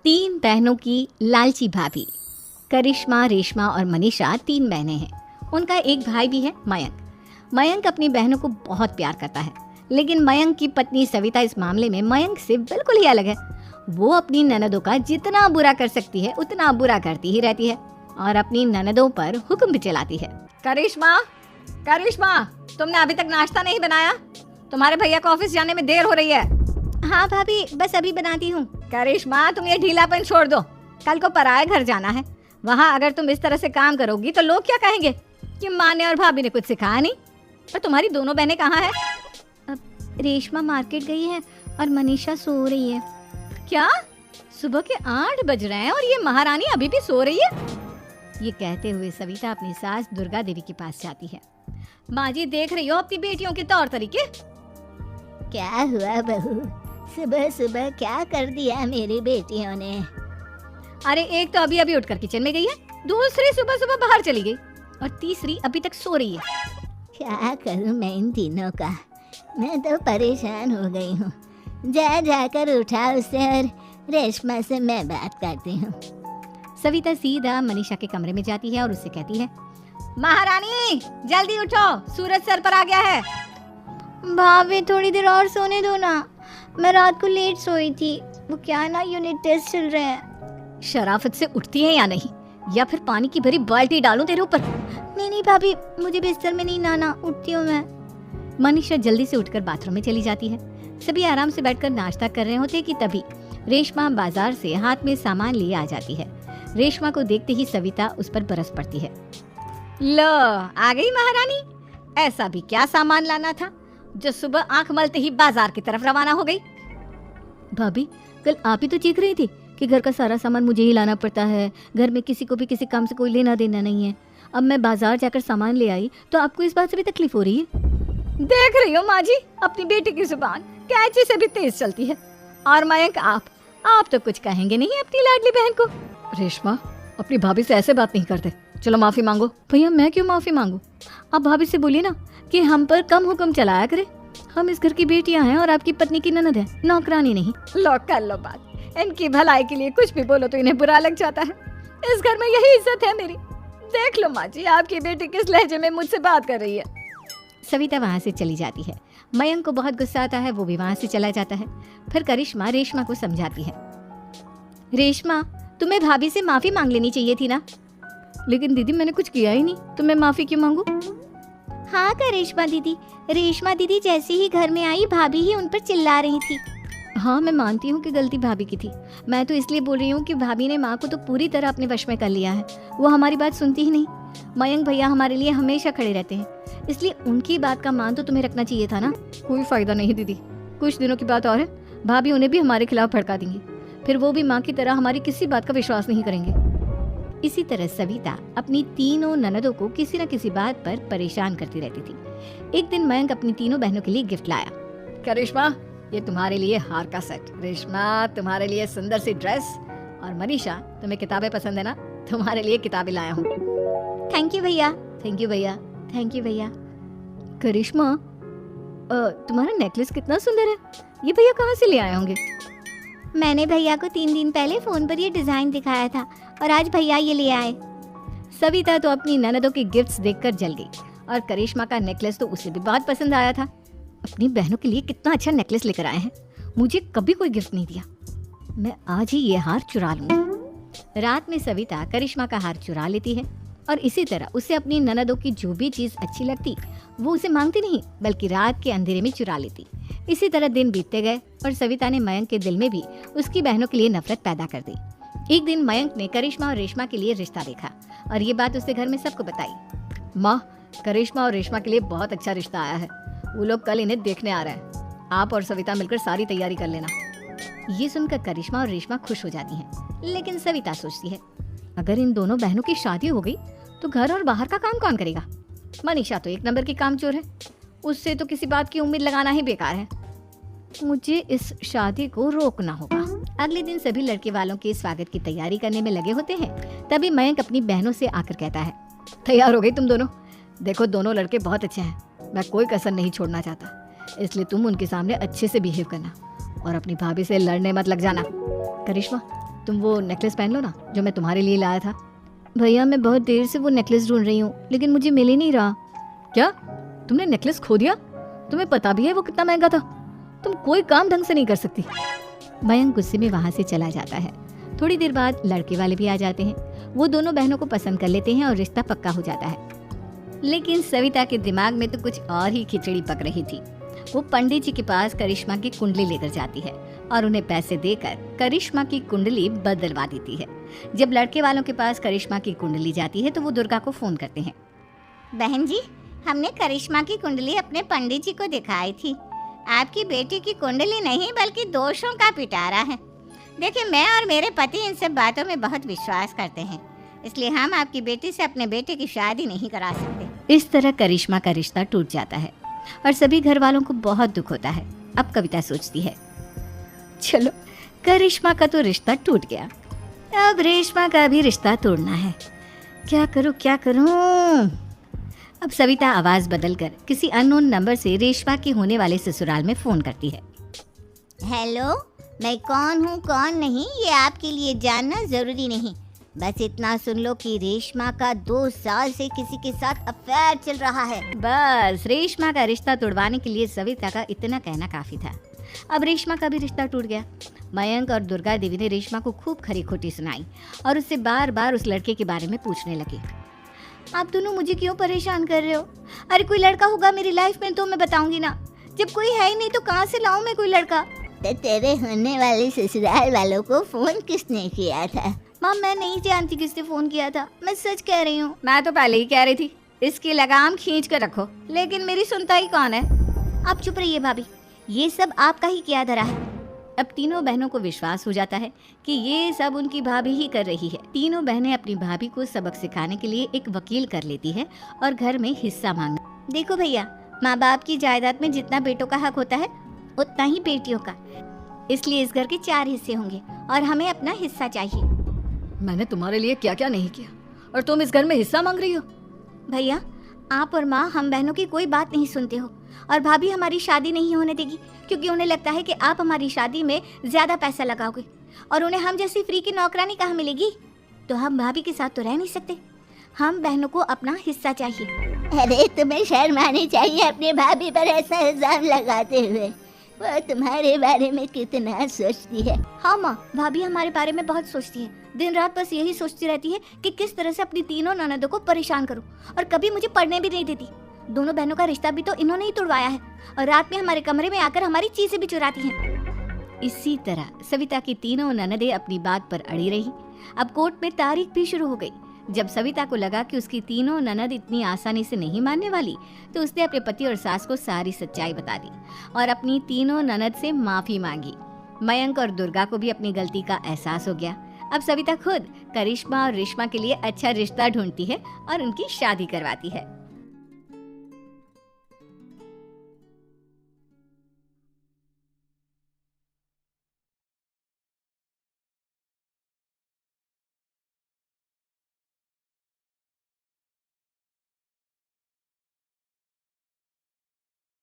तीन बहनों की लालची भाभी। करिश्मा, रेशमा और मनीषा तीन बहनें हैं। उनका एक भाई भी है, मयंक। मयंक अपनी बहनों को बहुत प्यार करता है, लेकिन मयंक की पत्नी सविता इस मामले में मयंक से बिल्कुल ही अलग है। वो अपनी ननदों का जितना बुरा कर सकती है उतना बुरा करती ही रहती है और अपनी ननदों पर हुक्म भी चलाती है। करिश्मा, करिश्मा, तुमने अभी तक नाश्ता नहीं बनाया? तुम्हारे भैया को ऑफिस जाने में देर हो रही है। हाँ भाभी, बस अभी बनाती हूँ। करिश्मा, तुम ये ढीलापन छोड़ दो। कल को पराये घर जाना है। वहाँ अगर तुम इस तरह से काम करोगी तो लोग क्या कहेंगे कि माँ ने और भाभी ने कुछ सिखाया नहीं। और तुम्हारी दोनों बहनें कहाँ हैं? रेशमा मार्केट गई है और मनीषा सो रही है। क्या? सुबह के 8 बज रहे हैं और ये महारानी अभी भी सो रही है? ये कहते हुए सविता अपनी सास दुर्गा देवी के पास जाती है। माँ जी, देख रही हो अपनी बेटियों के तौर तरीके? क्या हुआ बहू, सुबह सुबह क्या कर दिया मेरी बेटियों ने? अरे एक तो अभी अभी उठकर किचन में गई है, दूसरी सुबह सुबह बाहर चली गई और तीसरी अभी तक सो रही है। क्या करूं मैं इन तीनों का, मैं तो परेशान हो गई हूँ। जा जाकर उठा उसे और रेशमा से मैं बात करती हूँ। सविता सीधा मनीषा के कमरे में जाती है और उससे कहती है, महारानी जल्दी उठो, सूरज सर पर आ गया है। भाभी थोड़ी देर और सोने दो ना, मैं रात को लेट सोई थी। वो क्या ना, यूनिट टेस्ट चल रहे हैं। शराफत से उठती है या नहीं, या फिर पानी की भरी बाल्टी डालूं तेरे ऊपर? नहीं भाभी, मुझे बिस्तर में नहीं नाना, उठती हूँ मैं। मनीषा जल्दी से उठकर बाथरूम में चली जाती है। सभी आराम से बैठकर नाश्ता कर रहे होते कि तभी रेशमा बाजार से हाथ में सामान लिए आ जाती है। रेशमा को देखते ही सविता उस पर बरस पड़ती है। लो, आ गई महारानी। ऐसा भी क्या सामान लाना था जो सुबह आंख मलते ही बाजार की तरफ रवाना हो गई? भाभी, कल आप ही तो चीख रही थी कि घर का सारा सामान मुझे ही लाना पड़ता है, घर में किसी को भी किसी काम से कोई लेना देना नहीं है। अब मैं बाजार जाकर सामान ले आई तो आपको इस बात से भी तकलीफ हो रही है? देख रही हो माँ जी, अपनी बेटी की जुबान कैंची से भी तेज चलती है। और मयंक, आप तो कुछ कहेंगे नहीं अपनी लाडली बहन को? रेशमा, अपनी भाभी से ऐसे बात नहीं करते। चलो माफी मांगो। भैया, मैं क्यों माफी मांगू? आप भाभी से बोलिए ना कि हम पर कम हुक्म चलाया करे। हम इस घर की बेटियां हैं और आपकी पत्नी की ननद है, नौकरानी नहीं। लो कर लो बात। इनकी भलाई के लिए कुछ भी बोलो तो इन्हें बुरा लग जाता है। इस घर में यही इज्जत है मेरी। देख लो माँ जी, आपकी बेटी किस लहजे में मुझसे बात कर रही है। सविता वहाँ से चली जाती है। मयंक को बहुत गुस्सा आता है, वो भी वहाँ से चला जाता है। फिर करिश्मा रेशमा को समझाती है, रेशमा, तुम्हें भाभी से माफी मांग लेनी चाहिए थी ना। लेकिन दीदी, मैंने कुछ किया ही नहीं, तो मैं माफी क्यों मांगू? हाँ करिश्मा दीदी, रेशमा दीदी जैसे ही घर में आई भाभी ही उन पर चिल्ला रही थी। हाँ, मैं मानती हूँ कि गलती भाभी की थी। मैं तो इसलिए बोल रही हूँ कि भाभी ने माँ को तो पूरी तरह अपने वश में कर लिया है। वो हमारी बात सुनती ही नहीं। मयंक भैया हमारे लिए हमेशा खड़े रहते हैं, इसलिए उनकी बात का मान तो तुम्हें रखना चाहिए था ना। कोई फायदा नहीं दीदी, कुछ दिनों की बात और है, भाभी उन्हें भी हमारे खिलाफ भड़का देंगी। फिर वो भी माँ की तरह हमारी किसी बात का विश्वास नहीं करेंगे। इसी तरह सविता अपनी तीनों ननदों को किसी न किसी बात पर परेशान करती रहती थी। एक दिन मयंक अपनी तीनों बहनों के लिए गिफ्ट लाया। करिश्मा, ये तुम्हारे लिए हार का सेट। रेशमा, तुम्हारे लिए सुंदर सी ड्रेस। और मनीषा, तुम्हें किताबें पसंद है ना, तुम्हारे लिए किताबें लाया हूँ। थैंक यू भैया। थैंक यू भैया। थैंक यू भैया। करिश्मा, तुम्हारा नेकलेस कितना सुंदर है, ये भैया कहाँ से ले आए होंगे? मैंने भैया को 3 दिन पहले फोन पर ये डिजाइन दिखाया था और आज भैया ये ले आए। सविता तो अपनी ननदों के गिफ्ट्स देखकर जल गई और करिश्मा का नेकलेस तो उसे भी बहुत पसंद आया था। अपनी बहनों के लिए कितना अच्छा नेकलेस लेकर आए हैं, मुझे कभी कोई गिफ्ट नहीं दिया। मैं आज ही ये हार चुरा लूंगी। रात में सविता करिश्मा का हार चुरा लेती है और इसी तरह उसे अपनी ननदों की जो भी चीज अच्छी लगती वो उसे मांगती नहीं, बल्कि रात के अंधेरे में चुरा लेती। इसी तरह दिन बीतते गए और सविता ने मयंक के दिल में भी उसकी बहनों के लिए नफरत पैदा कर दी। एक दिन मयंक ने करिश्मा और रेशमा के लिए रिश्ता देखा और ये बात उसने घर में सबको बताई। माँ, करिश्मा और रेशमा के लिए बहुत अच्छा रिश्ता आया है, वो लोग कल इन्हें देखने आ रहे हैं। आप और सविता मिलकर सारी तैयारी कर लेना। ये सुनकर करिश्मा और रेशमा खुश हो जाती हैं, लेकिन सविता सोचती है, अगर इन दोनों बहनों की शादी हो गई तो घर और बाहर का काम कौन करेगा? मनीषा तो एक नंबर की कामचोर है, उससे तो किसी बात की उम्मीद लगाना ही बेकार है। मुझे इस शादी को रोकना होगा। अगले दिन सभी लड़के वालों के स्वागत की तैयारी करने में लगे होते हैं। तभी मयंक अपनी बहनों से आकर कहता है, तैयार हो गई तुम दोनों? देखो, दोनों लड़के बहुत अच्छे हैं, मैं कोई कसर नहीं छोड़ना चाहता, इसलिए तुम उनके सामने अच्छे से बिहेव करना और अपनी भाभी से लड़ने मत लग जाना। करिश्मा, तुम वो नेकलेस पहन लो ना जो मैं तुम्हारे लिए लाया था। भैया मैं बहुत देर से वो नेकलेस ढूंढ रही हूँ लेकिन मुझे मिल ही नहीं रहा। क्या तुमने नेकलेस खो दिया? तुम्हें पता भी है वो कितना महंगा था। तुम कोई काम ढंग से नहीं कर सकती। मयंक गुस्से में वहां से चला जाता है। थोड़ी देर बाद लड़के वाले भी आ जाते हैं। वो दोनों बहनों को पसंद कर लेते हैं और रिश्ता पक्का हो जाता है। लेकिन सविता के दिमाग में तो कुछ और ही खिचड़ी पक रही थी। वो पंडित जी के पास करिश्मा की कुंडली लेकर जाती है और उन्हें पैसे देकर करिश्मा की कुंडली बदलवा देती है। जब लड़के वालों के पास करिश्मा की कुंडली जाती है तो वो दुर्गा को फोन करते हैं। बहन जी, हमने करिश्मा की कुंडली अपने पंडित जी को दिखाई थी। आपकी बेटी की कुंडली नहीं बल्कि दोषों का पिटारा है। देखिए, मैं और मेरे पति इन सब बातों में बहुत विश्वास करते हैं, इसलिए हम आपकी बेटी से अपने बेटे की शादी नहीं करा सकते। इस तरह करिश्मा का रिश्ता टूट जाता है और सभी घर वालों को बहुत दुख होता है। अब कविता सोचती है, चलो करिश्मा का तो रिश्ता टूट गया, अब रेशमा का भी रिश्ता तोड़ना है। क्या करूं? अब सविता आवाज बदलकर किसी अननोन नंबर से रेशमा के होने वाले ससुराल में फोन करती है। हेलो, मैं कौन हूँ कौन नहीं ये आपके लिए जानना जरूरी नहीं। बस इतना सुन लो कि रेशमा का 2 साल से किसी के साथ अफेयर चल रहा है। बस रेशमा का रिश्ता तोड़वाने के लिए सविता का इतना कहना काफी था। अब रेशमा का भी रिश्ता टूट गया। मयंक और दुर्गा देवी ने रेशमा को खूब खरी खोटी सुनाई और उससे बार बार उस लड़के के बारे में पूछने लगे। आप दोनों मुझे क्यों परेशान कर रहे हो? अरे कोई लड़का होगा मेरी लाइफ में तो मैं बताऊंगी ना। जब कोई है ही नहीं तो कहाँ से लाऊं मैं कोई लड़का? तो तेरे होने वाले ससुराल वालों को फोन किसने किया था? माँ मैं नहीं जानती किसने फोन किया था, मैं सच कह रही हूँ। मैं तो पहले ही कह रही थी इसकी लगाम खींच कर रखो, लेकिन मेरी सुनता ही कौन है। आप चुप रहिए भाभी, ये सब आपका ही किया धरा है। अब तीनों बहनों को विश्वास हो जाता है कि ये सब उनकी भाभी ही कर रही है। तीनों बहनें अपनी भाभी को सबक सिखाने के लिए एक वकील कर लेती है और घर में हिस्सा मांगना। देखो भैया, माँ बाप की जायदाद में जितना बेटों का हक होता है उतना ही बेटियों का, इसलिए इस घर के 4 हिस्से होंगे और हमें अपना हिस्सा चाहिए। मैंने तुम्हारे लिए क्या क्या नहीं किया और तुम इस घर में हिस्सा मांग रही हो? भैया, आप और माँ हम बहनों की कोई बात नहीं सुनते हो और भाभी हमारी शादी नहीं होने देगी क्योंकि उन्हें लगता है कि आप हमारी शादी में ज्यादा पैसा लगाओगे और उन्हें हम जैसी फ्री की नौकरानी कहाँ मिलेगी। तो हम भाभी के साथ तो रह नहीं सकते, हम बहनों को अपना हिस्सा चाहिए। अरे तुम्हें शर्म आनी चाहिए अपने भाभी पर ऐसा इल्जाम लगाते हुए। वो तुम्हारे बारे में कितना सोचती है। हाँ माँ, भाभी हमारे बारे में बहुत सोचती है। दिन रात बस यही सोचती रहती है कि किस तरह से अपनी तीनों ननदों को परेशान करूं और कभी मुझे पढ़ने भी नहीं देती। दोनों बहनों का रिश्ता भी तो इन्होंने ही तुड़वाया है और रात में हमारे कमरे में आकर हमारी चीजें भी चुराती हैं। इसी तरह सविता की तीनों ननदें अपनी बात पर अड़ी रही। अब कोर्ट में तारीख भी शुरू हो गई। जब सविता को लगा कि उसकी तीनों ननद इतनी आसानी से नहीं मानने वाली तो उसने अपने पति और सास को सारी सच्चाई बता दी और अपनी तीनों ननद से माफी मांगी। मयंक और दुर्गा को भी अपनी गलती का एहसास हो गया। अब सविता खुद करिश्मा और रेशमा के लिए अच्छा रिश्ता ढूंढती है और उनकी शादी करवाती है।